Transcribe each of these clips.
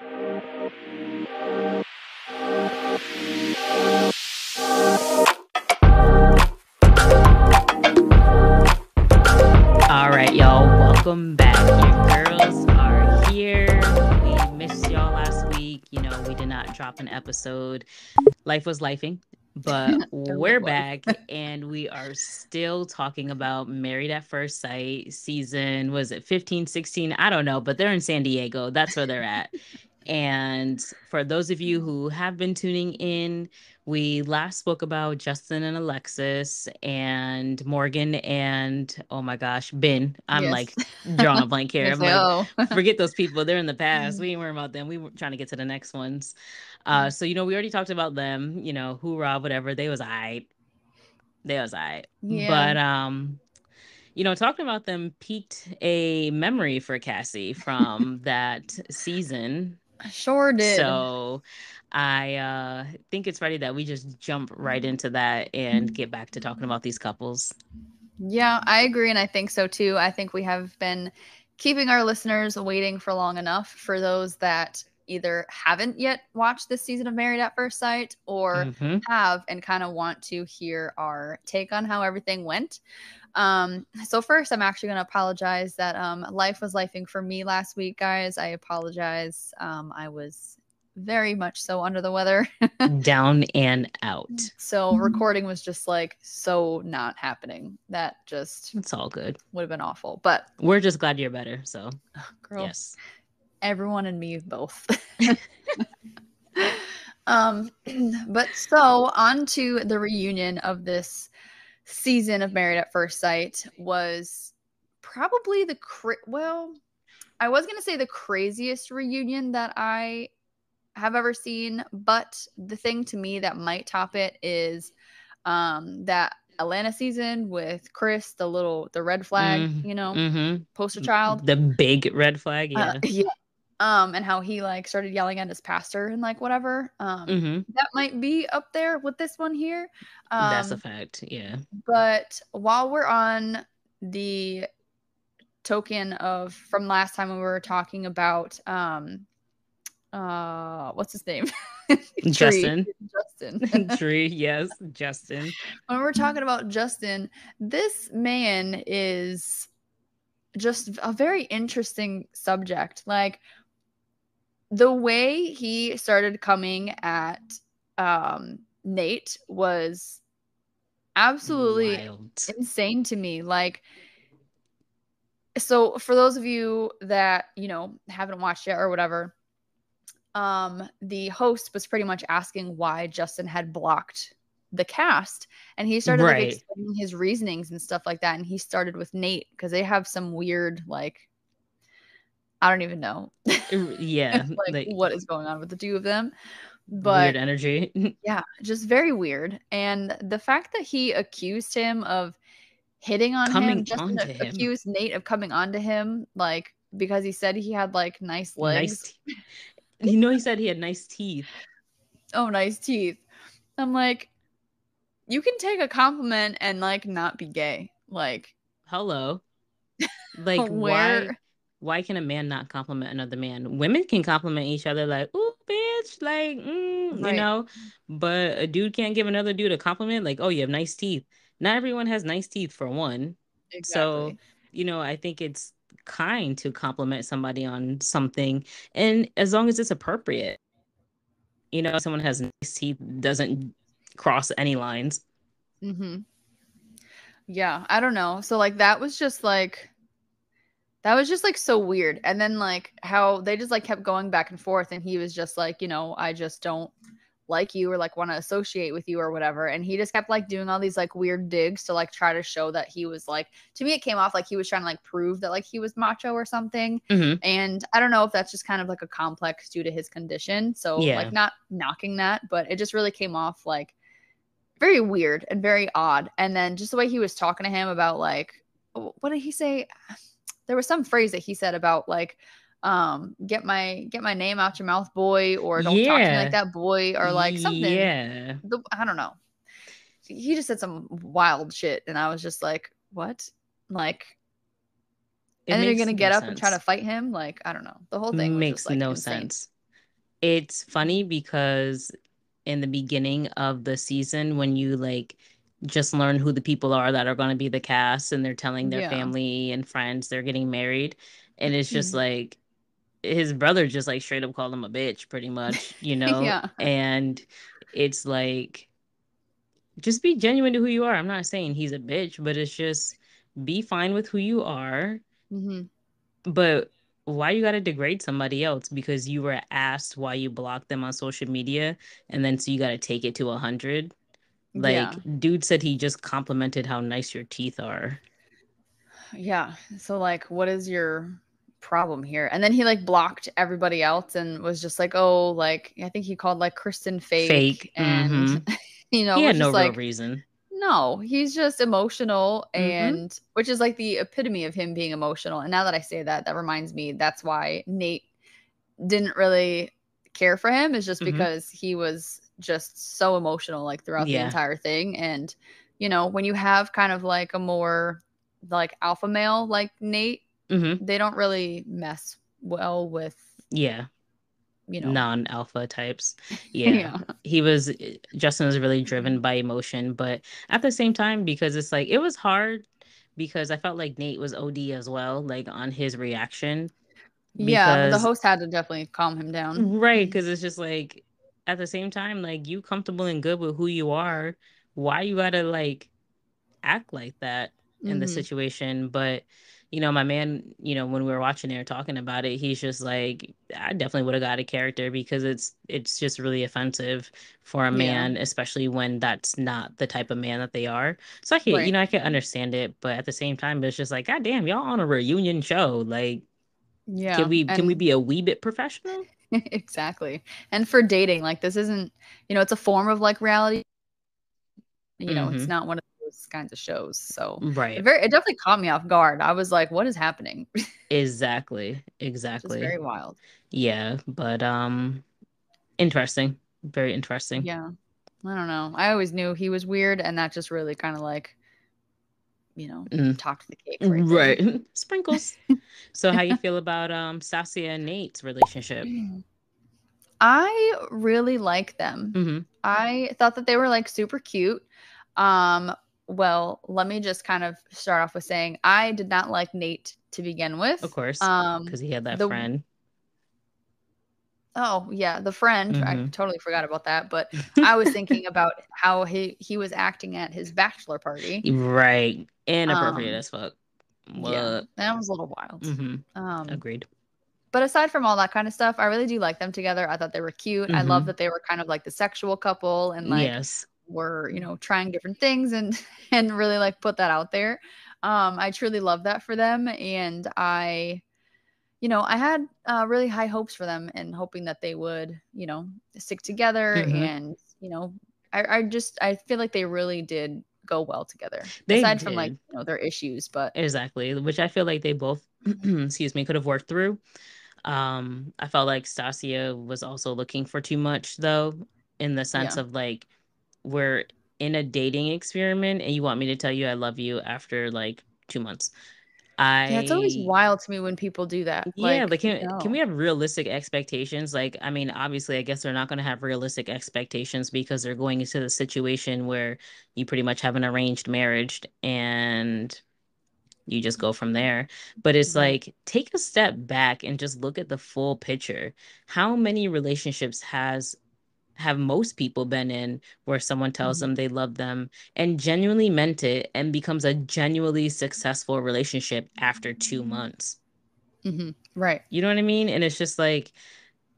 All right, y'all, welcome back. Your girls are here. We missed y'all last week. We did not drop an episode. Life was lifing, but we're back and we are still talking about Married at First Sight season. Was it 15, 16? I don't know, but they're in San Diego. That's where they're at. And for those of you who have been tuning in, we last spoke about Justin and Alexis and Morgan and, oh my gosh, Ben. I'm like drawing a blank here. I'm like, forget those people. They're in the past. We ain't worrying about them. We were trying to get to the next ones. So, we already talked about them, hoorah, whatever. They was all right. Yeah. But, talking about them piqued a memory for Cassie from that season. Sure did. So I think it's ready that we just jump right into that and get back to talking about these couples. Yeah, I agree. And I think so too. I think we have been keeping our listeners waiting for long enough. For those that either haven't yet watched this season of Married at First Sight or have and kind of want to hear our take on how everything went. So first, I'm actually going to apologize that life was lifing for me last week, guys. I apologize. I was very much so under the weather. Down and out. So recording was just like so not happening. It's all good. Would have been awful. But we're just glad you're better. So girl, yes. Everyone and me both. But so on to the reunion of this season of Married at First Sight was probably I was going to say the craziest reunion that I have ever seen, but the thing to me that might top it is that Atlanta season with Chris, the red flag, poster child. The big red flag, yeah. And how he like started yelling at his pastor and like whatever. That might be up there with this one here. That's a fact, yeah. But while we're on the token of from last time when we were talking about what's his name? Justin. Tree, yes, Justin. When we're talking about Justin, this man is just a very interesting subject. Like the way he started coming at Nate was absolutely wild. Insane to me. Like, so for those of you that, haven't watched yet or whatever, the host was pretty much asking why Justin had blocked the cast, and he started like explaining his reasonings and stuff like that. And he started with Nate because they have some weird, like, I don't even know. Yeah. like what is going on with the two of them. But weird energy. Yeah, just very weird. And the fact that he accused him of hitting on him, Justin accused Nate of coming onto him, like, because he said he had like nice legs. He said he had nice teeth. Oh, nice teeth. I'm like, you can take a compliment and like not be gay. Like, hello. Like, why can a man not compliment another man? Women can compliment each other like, ooh, bitch, like, but a dude can't give another dude a compliment like, oh, you have nice teeth. Not everyone has nice teeth, for one. Exactly. So, I think it's kind to compliment somebody on something, and as long as it's appropriate. Someone has nice teeth doesn't cross any lines. Yeah, I don't know. So like that was just like so weird. And then like how they just like kept going back and forth, and he was just like, I just don't like you or like want to associate with you or whatever. And he just kept like doing all these like weird digs to like try to show that he was like, to me it came off like he was trying to like prove that like he was macho or something. And I don't know if that's just kind of like a complex due to his condition. So like not knocking that, but it just really came off like very weird and very odd. And then just the way he was talking to him about like, what did he say? There was some phrase that he said about like, get my name out your mouth, boy, or don't talk to me like that, boy, or like something. Yeah. I don't know. He just said some wild shit, and I was just like, what? Like, and then you're gonna get up and try to fight him? Like, I don't know. The whole thing was makes just, like, no insane. sense. It's funny because in the beginning of the season, when you like just learn who the people are that are going to be the cast and they're telling their Yeah. family and friends they're getting married, and it's just like his brother just like straight up called him a bitch, pretty much, Yeah. and it's like just be genuine to who you are. I'm not saying he's a bitch, but it's just be fine with who you are. Hmm. But why you gotta degrade somebody else because you were asked why you blocked them on social media, and then so you gotta take it to 100? Like, Yeah. dude said he just complimented how nice your teeth are. Yeah. So like what is your problem here? And then he like blocked everybody else and was just like, "Oh, like I think he called like Kristen fake." Fake. And He had was no just real like, reason. no, he's just emotional, Mm-hmm. and which is like the epitome of him being emotional. And now that I say that, that reminds me that's why Nate didn't really care for him, is just Mm-hmm. because he was just so emotional like throughout the Yeah. entire thing. And when you have kind of like a more like alpha male like Nate, Mm-hmm. they don't really mess well with, Yeah. you know, Non-alpha types. Yeah. yeah. Justin was really Mhm. driven by emotion, but at the same time, because it's like it was hard because I felt like Nate was OD as well, like on his reaction. Yeah, the Because host had to definitely calm him down. right, because it's just like at the same time, like you comfortable and good with who you are, why you gotta like act like that in the Hmm. situation? But my man, when we were watching it or talking about it, he's just like, I definitely would have got a character because it's just really offensive for a Yeah, man, especially when that's not the type of man that they are. So right. I can understand it, but at the same time, it's just like, God damn, y'all on a reunion show. Like, Yeah, can we and be a wee bit professional? exactly. And for dating, like this isn't, it's a form of like reality. It's Mm-hmm. not one of those kinds of shows. So Right. it definitely caught me off guard. I was like, what is happening? Exactly. Just Exactly. very wild. Yeah, but interesting. Very interesting. Yeah. I don't know. I always knew he was weird, and that just really kind of like, Mm. topped the cake right there. Right. Sprinkles. So how you feel about Saskia and Nate's relationship? I really like them. Mm-hmm. I thought that they were like super cute. Um, well, let me just kind of start off with saying I did not like Nate to begin Of with. course, because he had that The friend. Oh, yeah, the friend, I Mm-hmm. totally forgot about that, but I was thinking about how he was acting at his bachelor party. Right. Inappropriate Um, as fuck. yeah, What? that was a little wild. Mm-hmm. Um, Agreed. but aside from all that kind of stuff, I really do like them together. I thought they were cute. I love Mm-hmm. that they were kind of like the sexual couple and like Yes. were, trying different things and and really like put that out there. I truly love that for them, and I had really high hopes for them and hoping that they would, stick together. Mm-hmm. And, I feel like they really did go well together, They aside from like, did. their issues. But Exactly. Which I feel like they both, excuse me, could have worked through. I felt like Stasia was also looking for too much though, in the sense yeah. of like we're in a dating experiment and you want me to tell you I love you after like 2 months. Yeah. It's always I wild to me when people do that. Yeah, Like, like can we no. have realistic expectations? Like, I mean, obviously I guess they're not gonna have realistic expectations because they're going into the situation where you pretty much have an arranged marriage and you just go from there. But it's Right. like, take a step back and just look at the full picture. How many relationships have most people been in where someone tells Mhm. them they love them and genuinely meant it and becomes a genuinely successful relationship after 2 months? Mhm. Right. You know what I mean? And it's just like,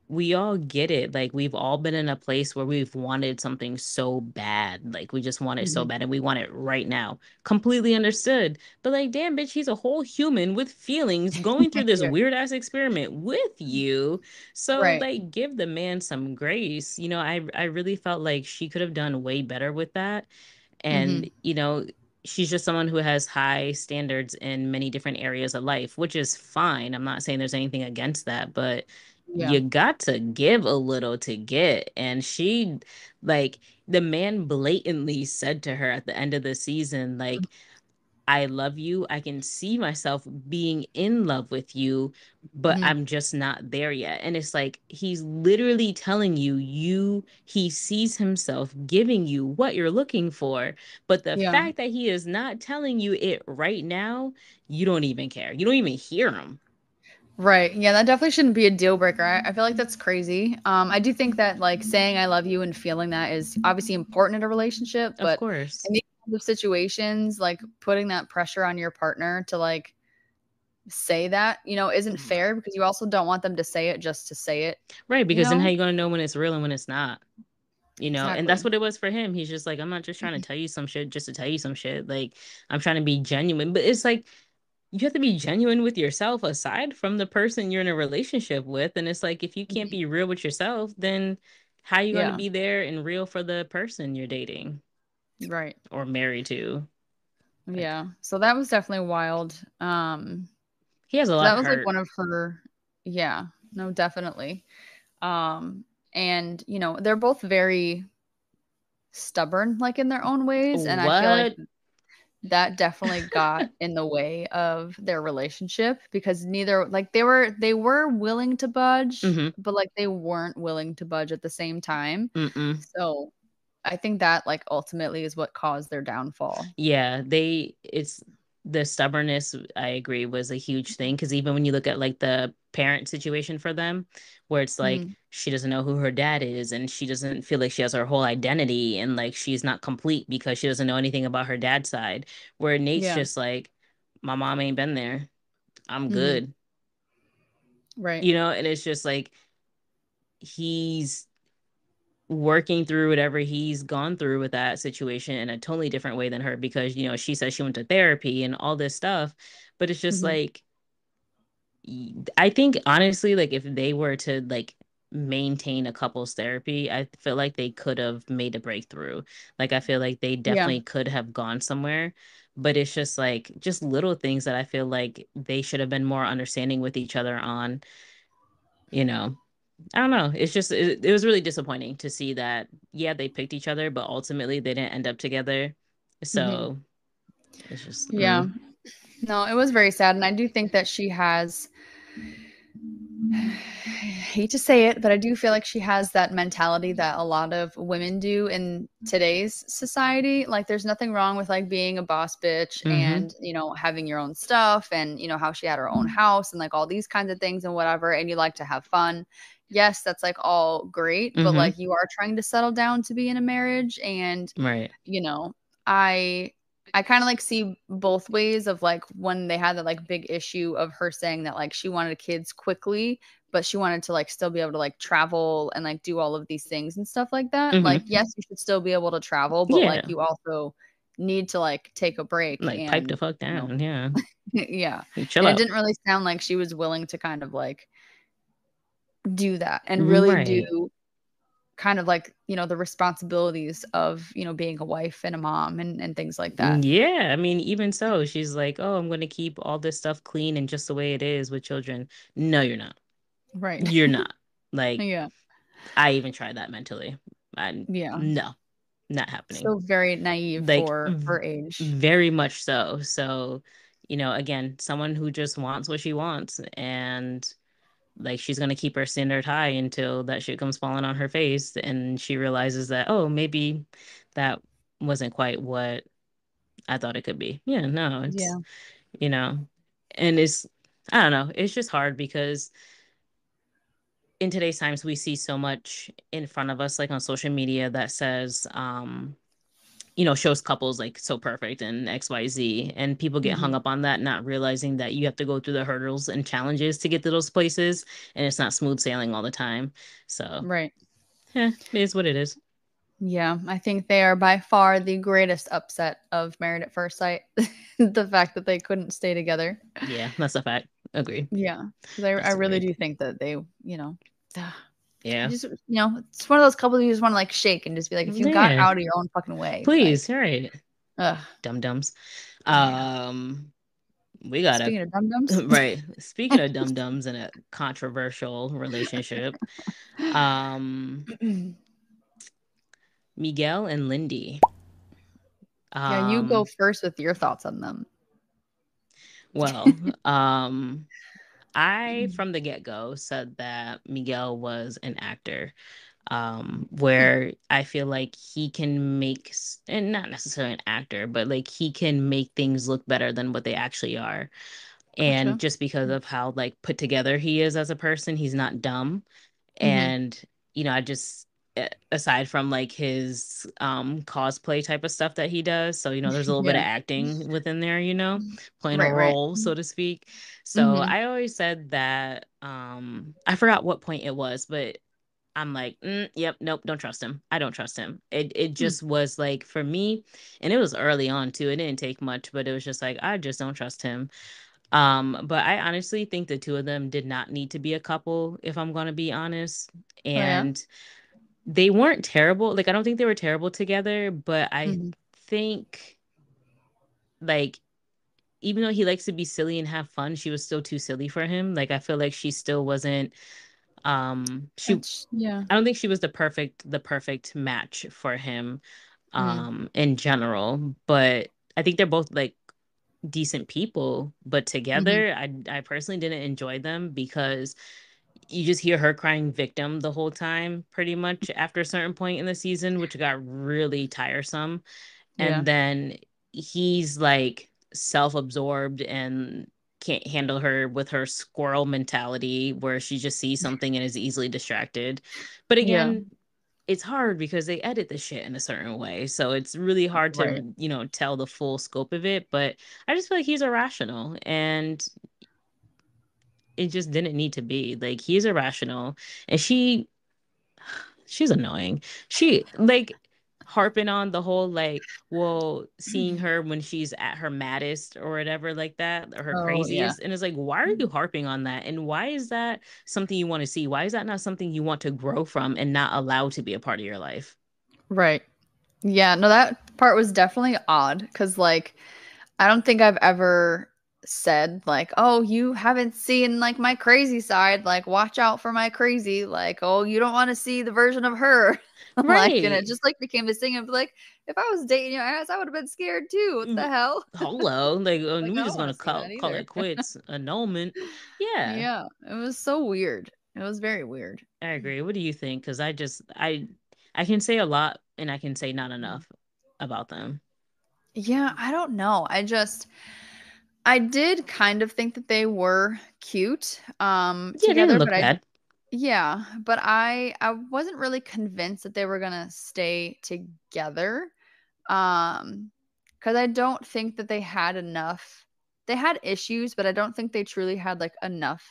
we all get it. Like we've all been in a place where we've wanted something so bad. Like we just want it so Mhm. bad and we want it right now. Completely understood. But like, damn, bitch, he's a whole human with feelings going through this Yeah. weird ass experiment with you. So Right. like give the man some grace. I really felt like she could have done way better with that. And, Mhm. she's just someone who has high standards in many different areas of life, which is fine. I'm not saying there's anything against that, but Yeah. you got to give a little to get. And she, like, the man blatantly said to her at the end of the season, like, I love you. I can see myself being in love with you, but Mhm. I'm just not there yet. And it's like he's literally telling he sees himself giving you what you're looking for. But the Yeah. fact that he is not telling you it right now, you don't even care. You don't even hear him. Right. Yeah, that definitely shouldn't be a deal breaker. I feel like that's crazy. I do think that like saying I love you and feeling that is obviously important in a relationship, Of but course. in these kinds of situations, like putting that pressure on your partner to like say that, isn't fair because you also don't want them to say it just to say it, Right, you because then how know? you gonna know when it's real and when it's not? And that's Exactly. what it was for him. He's just like, I'm not just trying to tell you some shit just to tell you some shit. Like, I'm trying to be genuine. But it's like you have to be genuine with yourself aside from the person you're in a relationship with. And it's like if you can't be real with yourself, then how are you gonna Yeah. be there and real for the person you're dating Right. or married to? Like, Yeah. So that was definitely wild. he has a 'Cause lot that of was like hurt. one of her, yeah, no, definitely. And they're both very stubborn like in their own ways, and I feel like What? that definitely got in the way of their relationship because neither like they were willing to budge, Mm-hmm. but like they weren't willing to budge at the same time. Mm-mm. So I think that like ultimately is what caused their downfall. Yeah, it's the stubbornness, I agree, was a huge thing. Because even when you look at like the parent situation for them, where it's like Mhm. she doesn't know who her dad is and she doesn't feel like she has her whole identity and like she's not complete because she doesn't know anything about her dad's side. Where Nate's Yeah. just like, my mom ain't been there. I'm Mhm. good. Right. And it's just like he's working through whatever he's gone through with that situation in a totally different way than her because she says she went to therapy and all this stuff, but it's just Mhm. like I think honestly, like if they were to like maintain a couple's therapy, I feel like they could have made a breakthrough. Like I feel like they Yeah. definitely could have gone somewhere, but it's just like just little things that I feel like they should have been more understanding with each other on, you know I don't know. It's just it was really disappointing to see that yeah, they picked each other, but ultimately they didn't end up together. Mhm. So it's just Yeah. No, it was very sad, and I do think that she has I hate to say it, but I do feel like she has that mentality that a lot of women do in today's society. Like, there's nothing wrong with like being a boss bitch mm-hmm. and, having your own stuff and, how she had her own house and like all these kinds of things and whatever. And you like to have fun. Yes, that's like all great, but Mm-hmm. like you are trying to settle down to be in a marriage. And, Right. you know, I I kind of like see both ways of like when they had that like big issue of her saying that like she wanted kids quickly, but she wanted to like still be able to like travel and like do all of these things and stuff like that. Like, Mm-hmm. yes, you should still be able to travel, but like Yeah. you also need to like take a break Like pipe the and, fuck you know, down. Yeah. yeah. Chill And it out. didn't really sound like she was willing to kind of like do that and really Right. do kind of like, the responsibilities of, being a wife and a mom and things like that. Yeah. I mean, even so, she's like, oh, I'm going to keep all this stuff clean and just the way it is with children. No, you're not. Right. You're not. Like, Yeah. I even tried that mentally. Yeah. No, not happening. So very naive Like for her age. very much so again, someone who just wants what she wants, and like she's gonna keep her standard high until that shit comes falling on her face and she realizes that, oh, maybe that wasn't quite what I thought it could be. Yeah, no, it's Yeah. you know and it's I don't know, it's just hard because in today's times we see so much in front of us, like on social media, that says shows couples like so perfect and XYZ. And people get hung Mhm. up on that, not realizing that you have to go through the hurdles and challenges to get to those places. And it's not smooth sailing all the time. So, Right. it is what it is. Yeah, I think they are by far the greatest upset of Married at First Sight. The fact that they couldn't stay together. Yeah, that's a fact. Agreed. Yeah, because I That's really agreed. do think that they, you Yeah. just, it's one of those couples you just want to like shake and just be like, if you got Yeah. out of your own fucking way, Please. like, All right. ugh, Dum dums. yeah. Um, we gotta Speaking of dum dums, right. Speaking of dum dums in a controversial relationship, um, Miguel and Lindy. yeah, you go Um, first with your thoughts on them. Well, I from the get-go said that Miguel was an actor. Where I feel like he can and not necessarily an actor, but like he can make things look better than what they actually are. And Gotcha. just because of how like put together he is as a person, he's not dumb. Mm-hmm. And I just aside from like his cosplay type of stuff that he does, so there's a little bit of Yeah. acting within there, playing a Right, right. role, so to speak. So Mm-hmm. I always said that I forgot what point it was, but I'm like, yep, nope, don't trust him. I don't trust him. It just was like for me, and it was early on too. It didn't take much, but it was just like I just don't trust him. But I honestly think the two of them did not need to be a couple, if I'm gonna be honest. Oh yeah. And they weren't terrible. Like I don't think they were terrible together, but I Mm-hmm. think like even though he likes to be silly and have fun, she was still too silly for him. Like I feel like she still wasn't she That's yeah. I don't think she was the perfect match for him Mm. in general, but I think they're both like decent people, but Mm-hmm. together I personally didn't enjoy them because you just hear her crying victim the whole time pretty much after a certain point in the season, which got really tiresome. Yeah. And then he's like self-absorbed and can't handle her with her squirrel mentality where she just sees something and is easily distracted. But Yeah. again, it's hard because they edit the shit in a certain way. So it's really hard Right. to, tell the full scope of it. But I just feel like he's irrational and it just didn't need to be. Like he's irrational and she's annoying. She like harping on the whole like, well, seeing her when she's at her maddest or whatever like that, or her Oh yeah. craziest. And it's like, why are you harping on that? And why is that something you want to see? Why is that not something you want to grow from and not allow to be a part of your life? Right. Yeah. No, that part was definitely odd because like I don't think I've ever said like, "Oh, you haven't seen like my crazy side. Like, watch out for my crazy." Like, "Oh, you don't want to see the version of her." Like, and it Right. just like became this thing of like, if I was dating your ass, I would have been scared too. What the hell? Hello. Like, Like, we I just don't want gonna to see that call either. it quits. Annulment. Yeah, Yeah, it was so weird. It was very weird. I agree. What do you think? Because I can say a lot and I can say not enough about them. Yeah, I don't know. I did kind of think that they were cute Yeah, they didn't together, look bad. but I wasn't really convinced that they were gonna stay together. Because I don't think that they had enough. They had issues, but I don't think they truly had like enough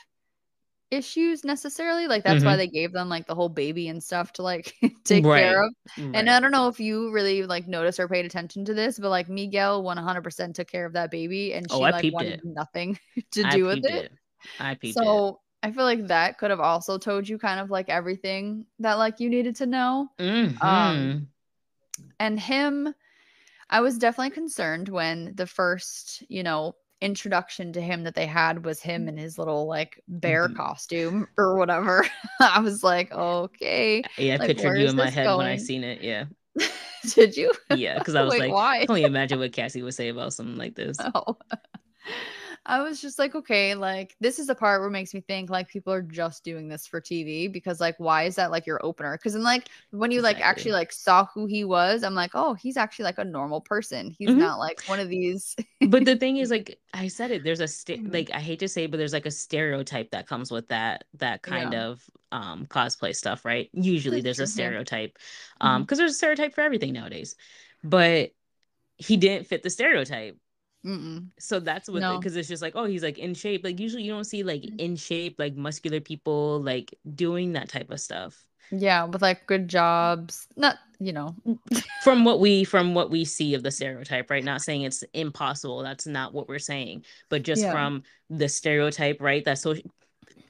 issues necessarily. Like that's why Hmm. they gave them like the whole baby and stuff to like take care Right. of. And I Right. don't know if you really like noticed or paid attention to this, but like Miguel 100% took care of that baby and Oh, she I like peeped wanted it. nothing to I do with peeped it. it. I peeped it. So I feel like that could have also told you kind of like everything that like you needed to know. Um Hmm. and him, I was definitely concerned when the first, introduction to him that they had was him in his little like bear costume or whatever. I was like, okay, Yeah, I like pictured where you is in my this head when I going? seen it. Yeah. Did you? Yeah, because I was Wait, like, I why? can only imagine what Cassie would say about something like this. Oh. I was just like, okay, like this is the part where it makes me think like people are just doing this for TV because like why is that like your opener? Because then like when you like actually Exactly. like saw who he was, I'm like, oh, he's actually like a normal person. He's Hmm. not like one of these. But the thing is, like I said it, there's Mhm. like I hate to say, but there's like a stereotype that comes with that kind Yeah, of cosplay stuff, right? Usually that's there's a true. Yeah. stereotype. Mhm. Because there's a stereotype for everything nowadays. But he didn't fit the stereotype. Mm-mm. So that's what No. because it's just like, oh, he's like in shape. Like usually you don't see like in shape, like muscular people like doing that type of stuff. Yeah, with like good jobs. Not, From what we see of the stereotype, right? Not saying it's impossible. That's not what we're saying. But just Yeah. from the stereotype, right? That's so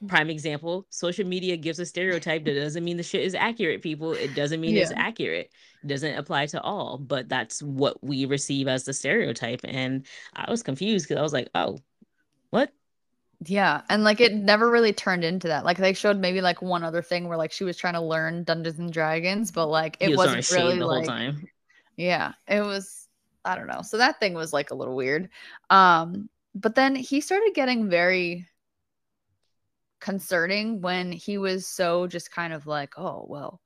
prime example. Social media gives a stereotype that doesn't mean the shit is accurate, people. It doesn't mean it's Yeah. accurate. It doesn't apply to all, but that's what we receive as the stereotype. And I was confused because I was like, oh, what? Yeah. And like it never really turned into that. Like they showed maybe like one other thing where like she was trying to learn Dungeons and Dragons, but like He it was throwing wasn't shade really the whole like, time. yeah, it was, I don't know. So that thing was like a little weird. Um, But then he started getting very concerning when he was so just kind of like, oh, well,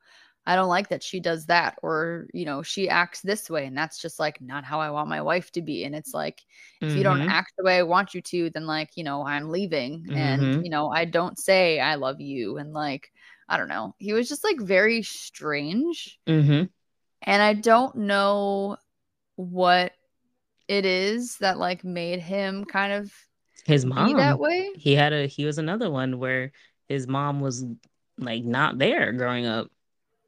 I don't like that she does that, or, she acts this way. And that's just like not how I want my wife to be. And it's like, if you don't Mm-hmm. act the way I want you to, then like, I'm leaving. And, Mm-hmm. I don't say I love you. And like, I don't know. He was just like very strange. Mm-hmm. And I don't know what it is that like made him kind of His be that mom, way. he was another one where his mom was like not there growing up.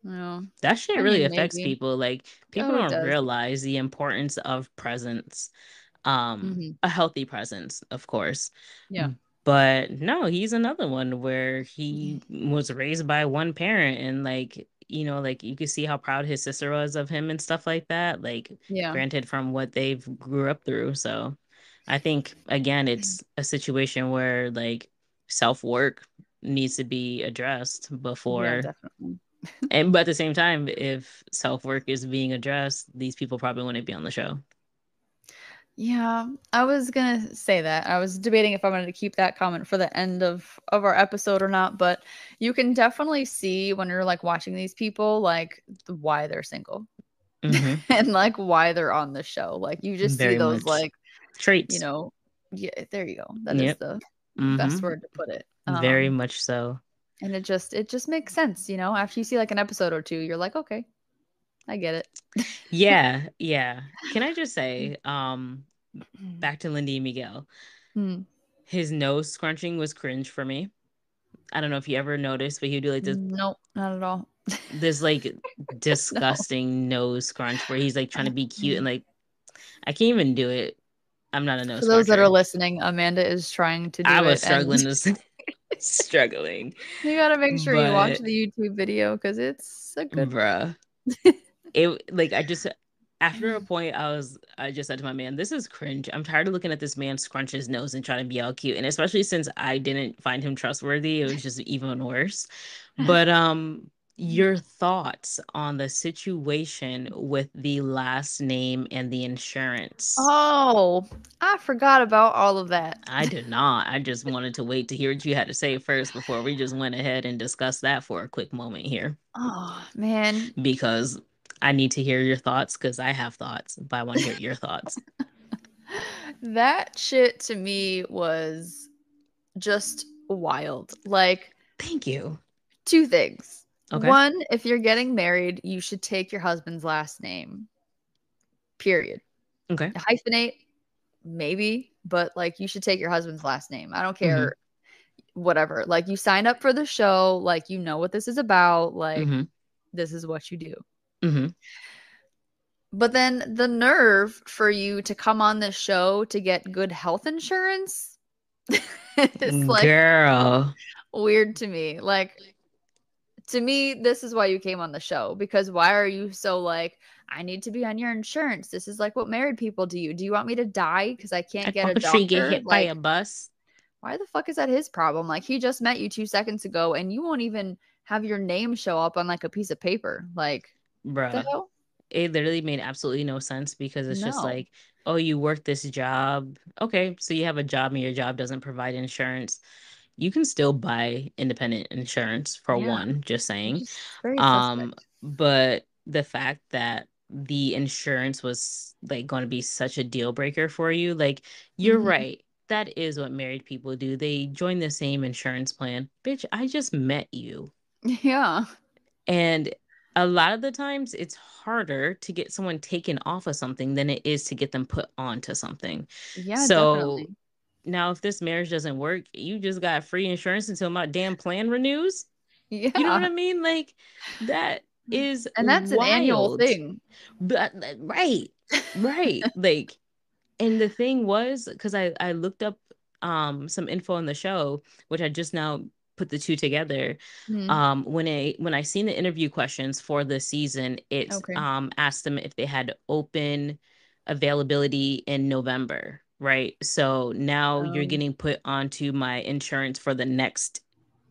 No, That shit I really mean, affects maybe. people. Like people Oh, it don't does. realize the importance of presence. Hmm. A healthy presence, of course. Yeah. But no, he's another one where he was raised by one parent and like, like you could see how proud his sister was of him and stuff like that. Like Yeah. granted from what they've grew up through. So I think again it's a situation where like self-work needs to be addressed Yeah, before definitely. and but at the same time, if self-work is being addressed, these people probably wouldn't be on the show. Yeah, I was gonna say that. I was debating if I wanted to keep that comment for the end of our episode or not, but you can definitely see when you're like watching these people like why they're single Hmm. and like why they're on the show. Like you just see Very those much like, you traits. know, yeah, there you go. That is Yep. the best Hmm. word to put it. Very much so. And it just makes sense, after you see like an episode or two, you're like, okay, I get it. Yeah, yeah. Can I just say, back to Lindy Miguel, Hmm. his nose scrunching was cringe for me. I don't know if you ever noticed, but he'd do like Nope, not at all. this like No. disgusting nose scrunch where he's like trying to be cute and like I can't even do it. I'm not a For nose those that are scruncher. listening, Amanda is trying to I do was it, and struggling to struggling, you gotta make sure you watch but the YouTube video because it's a good one. bruh, it like I just after a point I just said to my man, this is cringe. I'm tired of looking at this man scrunch his nose and trying to be all cute. And especially since I didn't find him trustworthy, it was just even worse. But your thoughts on the situation with the last name and the insurance. Oh, I forgot about all of that. I did not. I just wanted to wait to hear what you had to say first before we just went ahead and discussed that for a quick moment here. Oh man, Because I need to hear your thoughts because I have thoughts, but I want to hear your thoughts. that shit to me was just wild. Like Thank you. two things. Okay. One, if you're getting married, you should take your husband's last name. Period. Okay. Hyphenate, maybe, but like you should take your husband's last name. I don't Mm-hmm. care, whatever. Like you signed up for the show, like you know what this is about, like Mm-hmm. this is what you do. Mm-hmm. But then the nerve for you to come on this show to get good health insurance is like Girl. weird to me. Like to me, this is why you came on the show because why are you so like, I need to be on your insurance? This is like what married people do. Do you want me to die because I can't get a Across the street get doctor? hit by Like, a bus. why the fuck is that his problem? Like, he just met you 2 seconds ago and you won't even have your name show up on like a piece of paper. Like, the Bruh. hell? It literally made absolutely no sense because it's just No. like, oh, you work this job. Okay, so you have a job and your job doesn't provide insurance. You can still buy independent insurance for Yeah. one, just saying. Just very suspect. But the fact that the insurance was like going to be such a deal breaker for you, like you're Hmm. right. That is what married people do. They join the same insurance plan. Bitch, I just met you. Yeah. And a lot of the times it's harder to get someone taken off of something than it is to get them put onto something. Yeah, So definitely. now if this marriage doesn't work, you just got free insurance until my damn plan renews. You know what Yeah. I mean? Like that is And that's an annual wild. thing. But right, right. Like, and the thing was, because I looked up some info on the show, which I just now put the two together. Hmm. When I seen the interview questions for the season, it Okay. asked them if they had open availability in November, right? So now you're Um, getting put onto my insurance for the next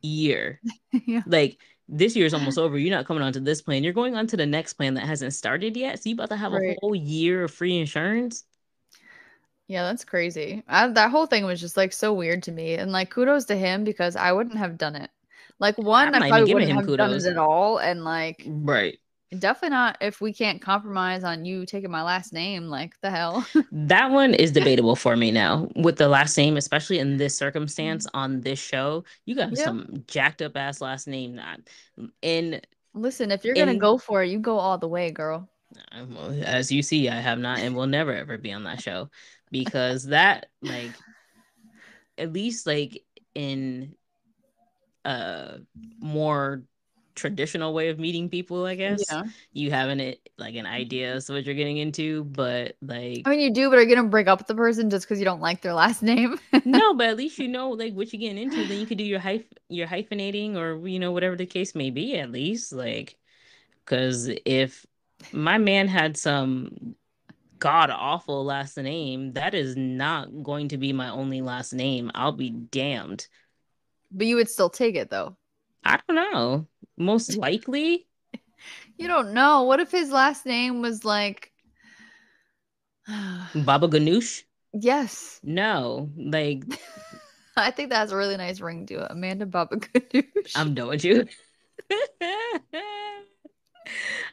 year. yeah. Like this year's almost over. You're not coming onto this plan. You're going on to the next plan that hasn't started yet. So you about to have a Right. whole year of free insurance. Yeah, that's crazy. That whole thing was just like so weird to me. And like kudos to him because I wouldn't have done it. Like one, I'm I not even probably giving wouldn't him have done it kudos. at all. And like Right. definitely not if we can't compromise on you taking my last name. Like the hell. That one is debatable for me now with the last name, especially in this circumstance on this show. You got Yeah. some jacked up ass last name not in Listen, if you're gonna in go for it, you go all the way, girl. well, as you see, I have not and will never ever be on that show because that like at least like in a more traditional way of meeting people, I guess. Yeah. You having it like an idea of what you're getting into, but I like mean, you do, but are you gonna break up with the person just because you don't like their last name? no, but at least you know like what you're getting into. Then you could do your hyphenating or whatever the case may be. At least like because if my man had some god awful last name, that is not going to be my only last name. I'll be damned. But you would still take it though. I don't know. Most likely You don't know. What if his last name was like Baba Ganoush. yes. No, like I think that has a really nice ring to it. Amanda Baba Ganoush. I'm done with you.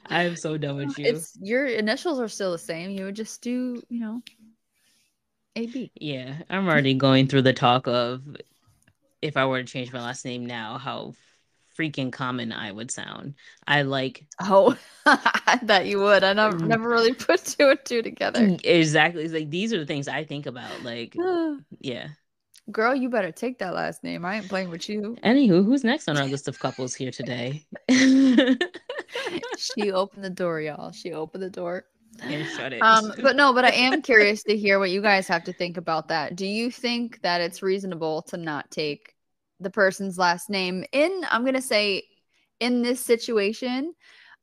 I'm so done with you. It's your initials are still the same. You would just do, AB. Yeah, I'm already going through the talk of if I were to change my last name now, how freaking common I would sound. I like Oh, I thought you would. I never really put two and two together. exactly. It's like these are the things I think about. Like, yeah. Girl, you better take that last name. I ain't playing with you. Anywho, who's next on our list of couples here today? She opened the door, y'all. She opened the door. And shut it. But I am curious to hear what you guys have to think about that. Do you think that it's reasonable to not take the person's last name I'm gonna say in this situation?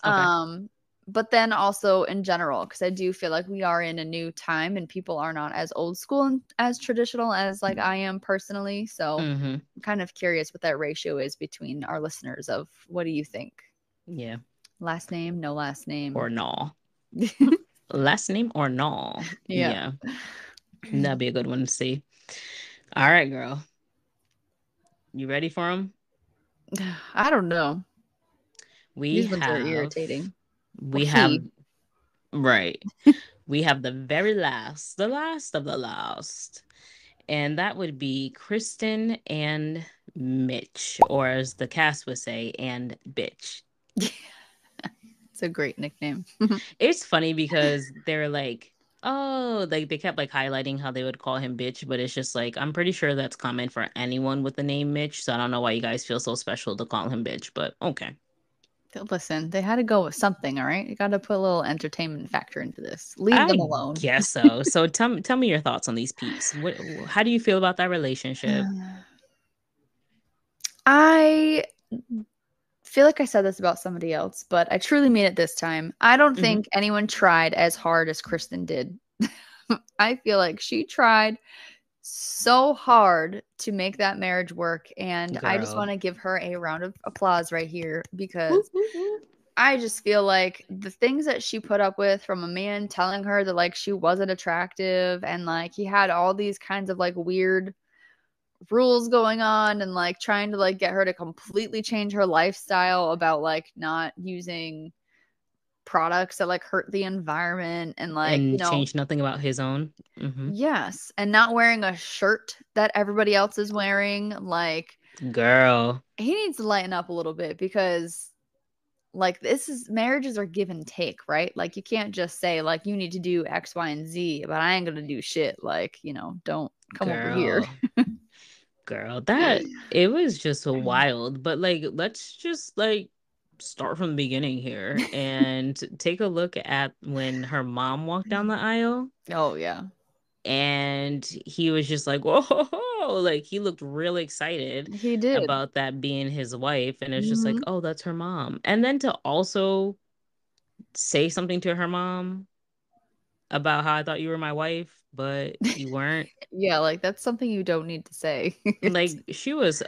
Okay. But then also in general, because I do feel like we are in a new time and people are not as old school and as traditional as like I am personally. So I'm kind of curious what that ratio is between our listeners of what do you think? Yeah. Last name, no last name. Or no. Last name or no. Yeah. That'd be a good one to see. All right, girl. You ready for them? I don't know. We These ones are have irritating. we have right. We have the very last, the last of the last. And that would be Kristen and Mitch, or as the cast would say, and bitch. It's a great nickname. It's funny because they're like, oh, like they kept like highlighting how they would call him bitch, but it's just like I'm pretty sure that's common for anyone with the name Mitch. So I don't know why you guys feel so special to call him bitch, but okay. Listen, they had to go with something, all right? You got to put a little entertainment factor into this. Leave them I alone. guess so. So tell me your thoughts on these peeps. How do you feel about that relationship? I feel like I said this about somebody else, but I truly mean it this time. I don't think anyone tried as hard as Kristen did. I feel like she tried so hard to make that marriage work, and I just want to give her a round of applause right here because I just feel like the things that she put up with from a man telling her that like she wasn't attractive and like he had all these kinds of like weird rules going on and like trying to like get her to completely change her lifestyle about like not using products that like hurt the environment and like and change nothing about his own. yes, and not wearing a shirt that everybody else is wearing. Like girl, he needs to lighten up a little bit because like marriages are give and take, right? Like you can't just say like you need to do X, Y, and Z, but I ain't gonna do shit. Like, don't come over here. Girl, that it was just so wild. But like let's just like start from the beginning here and take a look at when her mom walked down the aisle. Oh yeah. And he was just like, whoa, like he looked really excited He did about that being his wife. And it's just like, oh, that's her mom. And then to also say something to her mom about how I thought you were my wife, but you weren't. Yeah, like that's something you don't need to say. Like she was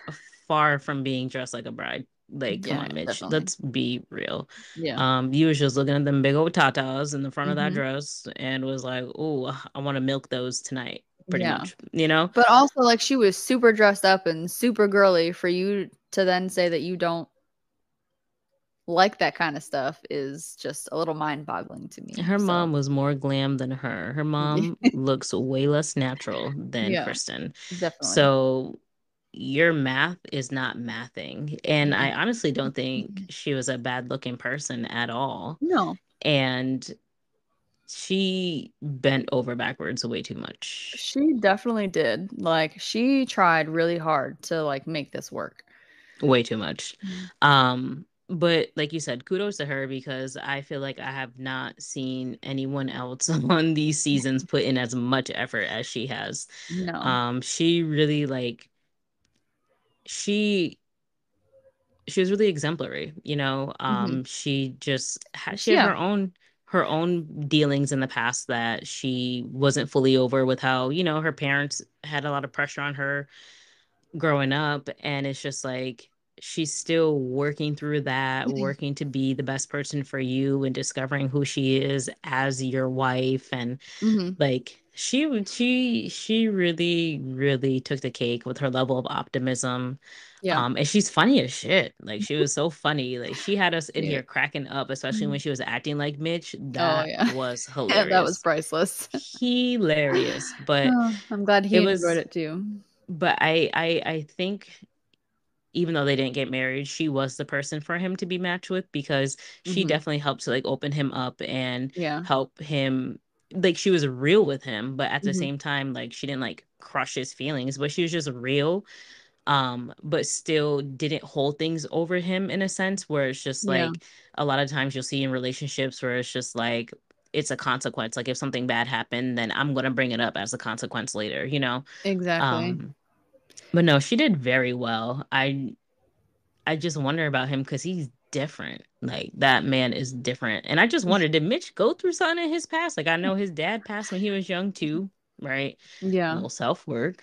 far from being dressed like a bride. Like, come Yeah, on, Mitch, definitely. let's be real. Yeah. You was just looking at them big old tatas in the front of that Hmm. dress and was like, oh, I want to milk those tonight, pretty Yeah. much, you know? But also, like, she was super dressed up and super girly. For you to then say that you don't like that kind of stuff is just a little mind-boggling to me. Her So, mom was more glam than her. Her mom looks way less natural than yeah, Kristen. definitely. So your math is not mathing. And I Mhm. honestly don't think she was a bad looking person at all. No, And she bent over backwards way too much. she definitely did. Like, she tried really hard to like make this work. Way too much. Mhm. But like you said, kudos to her because I feel like I have not seen anyone else on these seasons put in as much effort as she has. No. She really like she she was really exemplary, you know. Hmm. She just she had Yeah. her own dealings in the past that she wasn't fully over with how, you know, her parents had a lot of pressure on her growing up, and it's just like she's still working through that, working to be the best person for you and discovering who she is as your wife. And Hmm. like she really took the cake with her level of optimism. Yeah. And she's funny as shit. Like she was so funny. Like she had us in Yeah. here cracking up, especially when Mhm. she was acting like Mitch. Oh That yeah. was That was hilarious. priceless. Hilarious. But Oh, I'm glad he it enjoyed was it too. but I think even though they didn't get married, she was the person for him to be matched with because she Hmm. definitely helped to like open him up and Yeah. help him. Like she was real with him, but at the Hmm. same time, like she didn't like crush his feelings, but she was just real. But still didn't hold things over him in a sense where it's just Yeah. like a lot of times you'll see in relationships where it's just like it's a consequence. Like if something bad happened, then I'm gonna bring it up as a consequence later, you know? Exactly. Um, but no, she did very well. I just wonder about him because he's different. Like that man is different. And I just wonder, did Mitch go through something in his past? Like I know his dad passed when he was young too, right? A Yeah. little self work.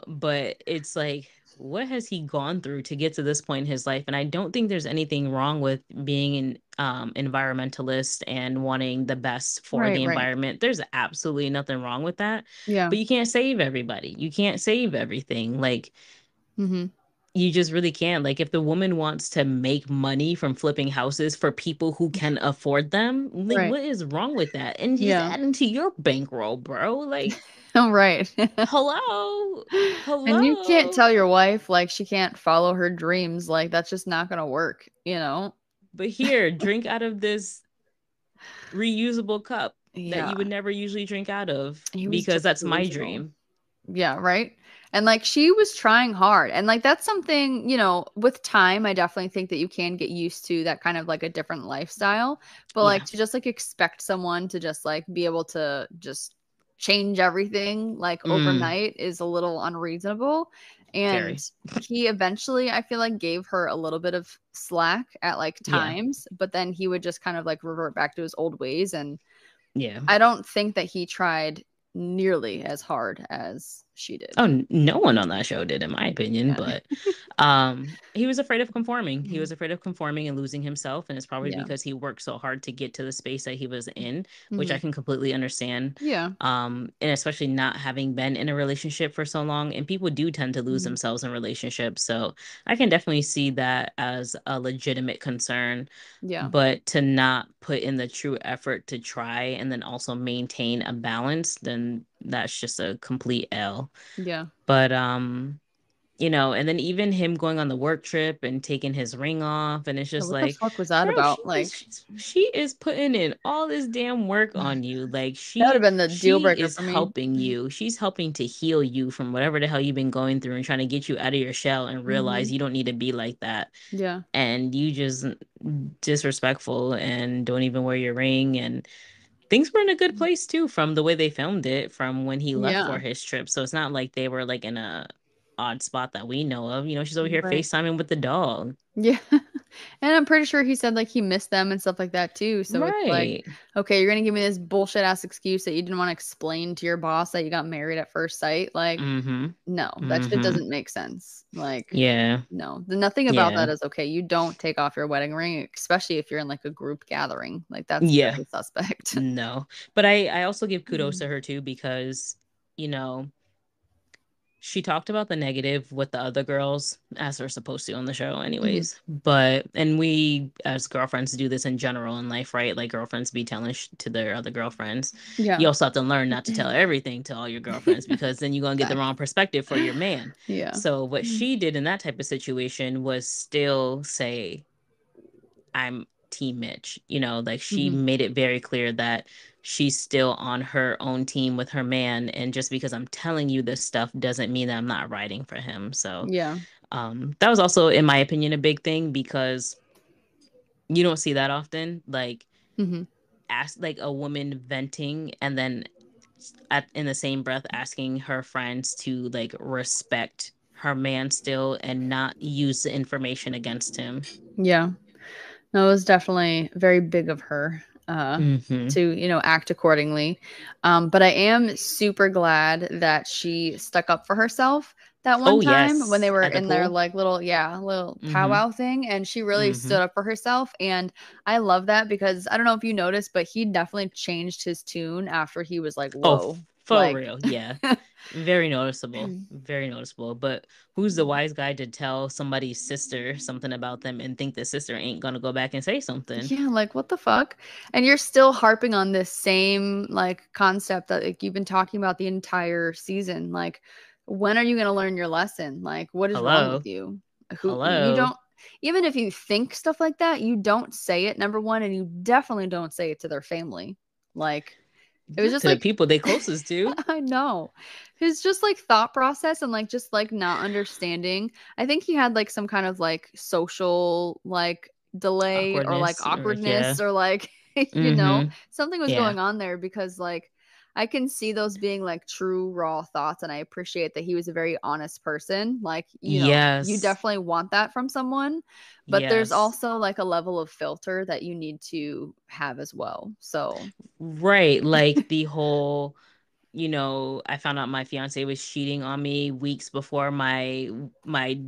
But it's like, what has he gone through to get to this point in his life? And I don't think there's anything wrong with being an environmentalist and wanting the best for Right, the right. environment. There's absolutely nothing wrong with that. Yeah. But you can't save everybody. You can't save everything. Like Hmm. you just really can't. Like, if the woman wants to make money from flipping houses for people who can afford them, like, Right. what is wrong with that? And just Yeah. adding to your bankroll, bro. Like, Oh, right. hello, And you can't hello. tell your wife like she can't follow her dreams. Like that's just not gonna work, you know? But here, drink out of this reusable cup that Yeah. you would never usually drink out of He was because just that's my delusional. dream. Yeah, right? And like she was trying hard. And like that's something, with time, I definitely think that you can get used to that kind of like a different lifestyle. But like Yeah. to just like expect someone to just like be able to just change everything like Mm, overnight is a little unreasonable. And very. he eventually, I feel like, gave her a little bit of slack at like Yeah. times, but then he would just kind of like revert back to his old ways. And Yeah. I don't think that he tried nearly as hard as she did. Oh, no one on that show did, in my opinion, Yeah. but he was afraid of conforming. He was Mhm. afraid of conforming and losing himself, and it's probably Yeah. because he worked so hard to get to the space that he was in, which I Mhm. can completely understand. Yeah. And especially not having been in a relationship for so long, and people do tend to lose Mhm. themselves in relationships. So I can definitely see that as a legitimate concern, Yeah. but to not put in the true effort to try and then also maintain a balance, then that's just a complete L. Yeah. But you know, and then even him going on the work trip and taking his ring off, and it's Yeah, just what the like, fuck was that bro, about? Like, she is putting in all this damn work that on you. Like would have been the deal she breaker is for me. helping you. She's helping to heal you from whatever the hell you've been going through and trying to get you out of your shell and realize Mhm. you don't need to be like that. Yeah. And you just disrespectful and don't even wear your ring. And things were in a good place too from the way they filmed it from when he left for Yeah. his trip. So it's not like they were like in a odd spot that we know of. She's over here Right. FaceTiming with the dog. Yeah. And I'm pretty sure he said like he missed them and stuff like that too. So it's like, Right. okay, you're gonna give me this bullshit ass excuse that you didn't want to explain to your boss that you got married at first sight. Like, Mm-hmm. no, that shit Mm-hmm. doesn't make sense. Like, Yeah. no, nothing about Yeah. that is okay. You don't take off your wedding ring, especially if you're in like a group gathering. Like, that's Yeah. very suspect. No. But I also give kudos Mm. to her too because, you know, she talked about the negative with the other girls as we're supposed to on the show Mhm. anyways, but and we as girlfriends do this in general in life, right? Like girlfriends be telling to their other girlfriends. You Yeah. also have to learn not to tell everything to all your girlfriends because then you're going to get the Facts. wrong perspective for your man. Yeah. So what Mhm. she did in that type of situation was still say, I'm team Mitch. Like she Mhm. made it very clear that she's still on her own team with her man. And just because I'm telling you this stuff doesn't mean that I'm not riding for him. So Yeah. that was also, in my opinion, a big thing because you don't see that often. Like Mhm. ask like a woman venting and then in the same breath asking her friends to like respect her man still and not use the information against him. Yeah. No, it was definitely very big of her Hmm. to, act accordingly. But I am super glad that she stuck up for herself that one Oh time when they yes, were at the in their pool. like little Hmm. powwow thing. And she really Hmm. stood up for herself. And I love that because I don't know if you noticed, but he definitely changed his tune after he was like, Oh, whoa, for like, real. Yeah. Very noticeable. Very noticeable. But who's the wise guy to tell somebody's sister something about them and think the sister ain't gonna go back and say something? yeah, like what the fuck? And you're still harping on this same like concept that like you've been talking about the entire season. Like, when are you going to learn your lesson? Like, what is wrong with Hello. you? Who you Hello. don't even if you think stuff like that, you don't say it, number one, and you definitely don't say it to their family. Like, it was Not just to the like people they closest to. I know. His just like thought process and like just like not understanding. I think he had like some kind of like social like delay or like Awkwardness or yeah. awkwardness or like Mm-hmm. something was Yeah. going on there because like I can see those being like true raw thoughts and I appreciate that he was a very honest person. Like, you Yes. definitely want that from someone, but there's Yes. also like a level of filter that you need to have as well. So, Right. Like the whole I found out my fiance was cheating on me weeks before my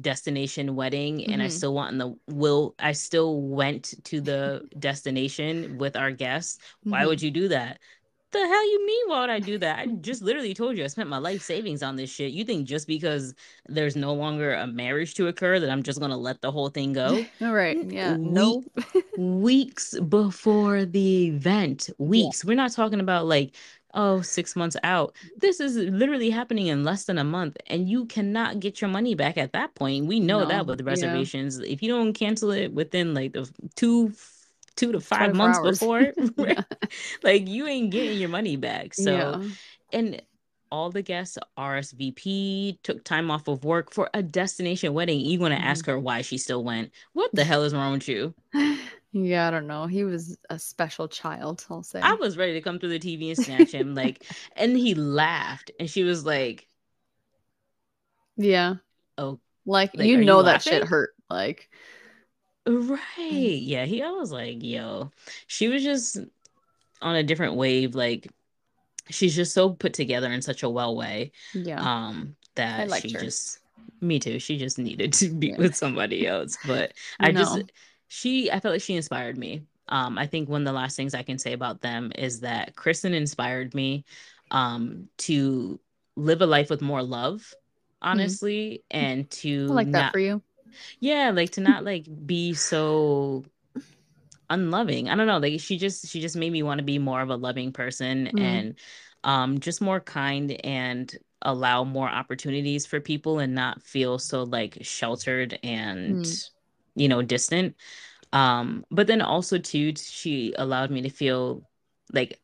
destination wedding, and mhm. I still went to the destination with our guests. Why would Mhm. you do that? The hell you mean why would I do that? I just literally told you I spent my life savings on this shit. You think just because there's no longer a marriage to occur that I'm just gonna let the whole thing go? All right. Yeah. Week No. weeks before the event. Yeah. Weeks. We're not talking about like, oh, 6 months out. This is literally happening in less than a month, and you cannot get your money back at that point. We know that No. with Yeah. reservations. If you don't cancel it within like the two to five 24 months hours. before, Yeah. like you ain't getting your money back. So, Yeah. and all the guests RSVP, took time off of work for a destination wedding. You want to Mhm. ask her why she still went. What the hell is wrong with you? Yeah, I don't know. He was a special child, I'll I say. was ready to come through the TV and snatch him. Like, and he laughed and she was like, Yeah. oh, Like, like, are you that shit laughing? hurt. Like, Right. Yeah. I was like, yo, she was just on a different wave. Like, she's just so put together in such a well way yeah, I that liked she her. just me too, she just needed to be Yeah. with somebody else. But No. I felt like she inspired me. I think one of the last things I can say about them is that Kristen inspired me to live a life with more love, Hmm. honestly, and I to like that for not, you. yeah, like to not like be so unloving. I don't know. Like she just made me want to be more of a loving person Mm. and just more kind and allow more opportunities for people and not feel so like sheltered and Mm. distant. But then also too she allowed me to feel like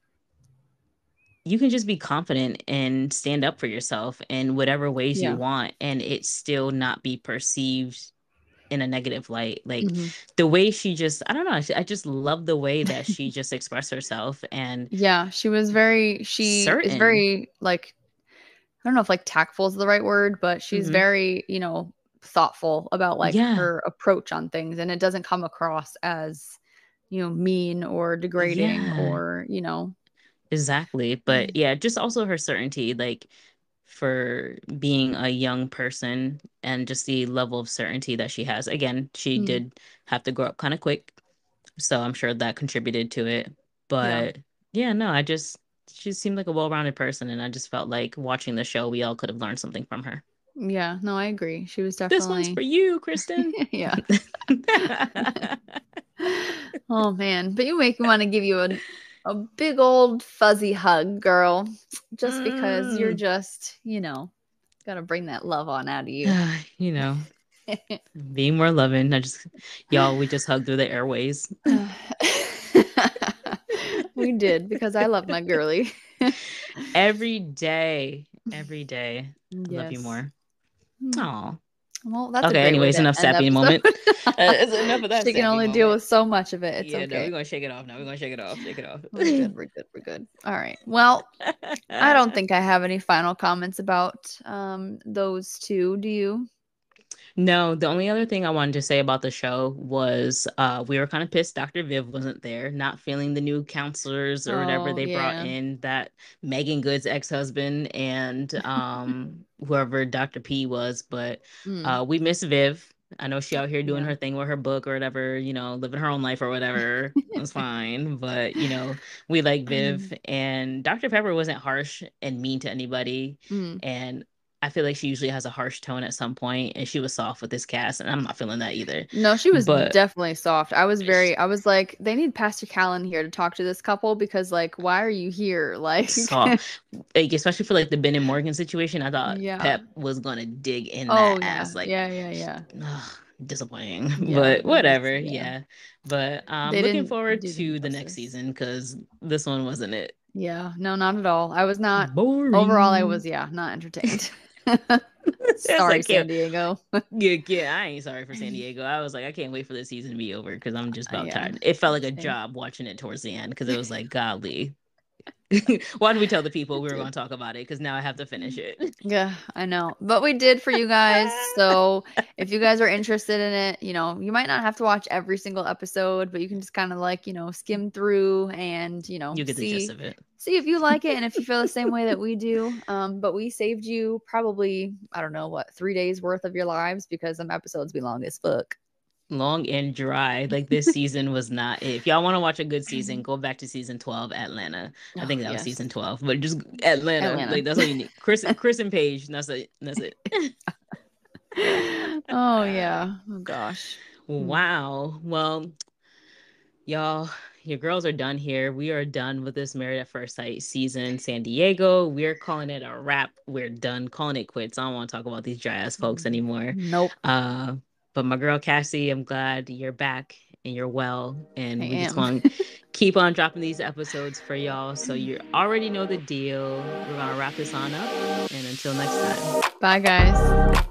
you can just be confident and stand up for yourself in whatever ways you Yeah. want and it still not be perceived in a negative light. Like Hmm. the way she just, I don't know, I just love the way that she just expressed herself and Yeah, she is certain. very like don't know if like tactful is the right word, but she's Hmm. very, thoughtful about like Yeah. her approach on things, and it doesn't come across as, mean or degrading Yeah. or, Exactly. But yeah, just also her certainty, like for being a young person and just the level of certainty that she has. Again, she Mm, did have to grow up kind of quick, so I'm sure that contributed to it. yeah. But yeah, no, she seemed like a well-rounded person, and I just felt like watching the show, we all could have learned something from her. Yeah, no, I agree. She was This one's for definitely you, Kristen. yeah. Oh man, but you make me want to give you a big old fuzzy hug, girl, just because you're Mm. just, gotta bring that love on out of you. You know, being more loving. Y'all, we just hugged through the airways. We did because I love my girly. Every day, every day. I love you Yes. more. Hmm. Oh. Well, that's a Okay, great way anyways, to enough end the sappy episode. moment. It's enough of that She can sappy only deal moment. with so much of it. It's Yeah, no, we're okay. gonna shake it off now. We're gonna shake it off. Shake it off. We're good. We're good. We're good. All right. Well, I don't think I have any final comments about those two. Do you? No, the only other thing I wanted to say about the show was we were kind of pissed Dr. Viv wasn't there, not feeling the new counselors or whatever Oh, they brought yeah. in, that Megan Good's ex-husband and whoever Dr. P was, but Mm. we miss Viv. I know she out here doing Yeah. her thing with her book or whatever, living her own life or whatever. That's fine. But, we like Viv, and Dr. Pepper wasn't harsh and mean to anybody. Mm. And I feel like she usually has a harsh tone at some point, and she was soft with this cast, and I'm not feeling that either. No, she was But definitely soft. I was like, they need Pastor Callan here to talk to this couple because, like, why are you here? Like, soft, like especially for like the Ben and Morgan situation, I thought yeah. Pep was gonna dig in that Oh, yeah. ass, like, Yeah. Yeah. Yeah. ugh, disappointing. Yeah. But It was, whatever, yeah. yeah. But They looking didn't forward do them to the next justice. season because this one wasn't it. Yeah. No, not at all. I was not, overall, I Boring. was, yeah, not entertained. It's Sorry, like, San yeah, Diego. yeah, I ain't sorry for San Diego. I was like, I can't wait for this season to be over because I'm just about Yeah. tired. It felt like a Same. job watching it towards the end because it was like, golly. Why did we tell the people It we were going did. to talk about it? Because now I have to finish it. Yeah, I know. But we did for you guys. So if you guys are interested in it, you might not have to watch every single episode, but you can just kind of like, skim through and, You get the gist see of it. see if you like it and if you feel the same way that we do. But we saved you probably, I don't know what, 3 days worth of your lives because some episodes be long as fuck. Long and dry. Like this season was not it. If y'all want to watch a good season, go back to season 12, Atlanta. I Oh, think that was yes. season 12, but just Atlanta. Atlanta. Like that's all you need. Chris and Paige. That's it. That's it. Oh, yeah. Oh, gosh. Hmm. Wow. Well, y'all, your girls are done here. We are done with this Married at First Sight season, San Diego. We're calling it a wrap. We're done calling it quits. I don't want to talk about these dry ass folks anymore. Nope. Uh, but my girl Cassie, I'm glad you're back and you're well. I And we just am. want to keep on dropping these episodes for y'all. So you already know the deal. We're gonna wrap this on up. And until next time. Bye, guys.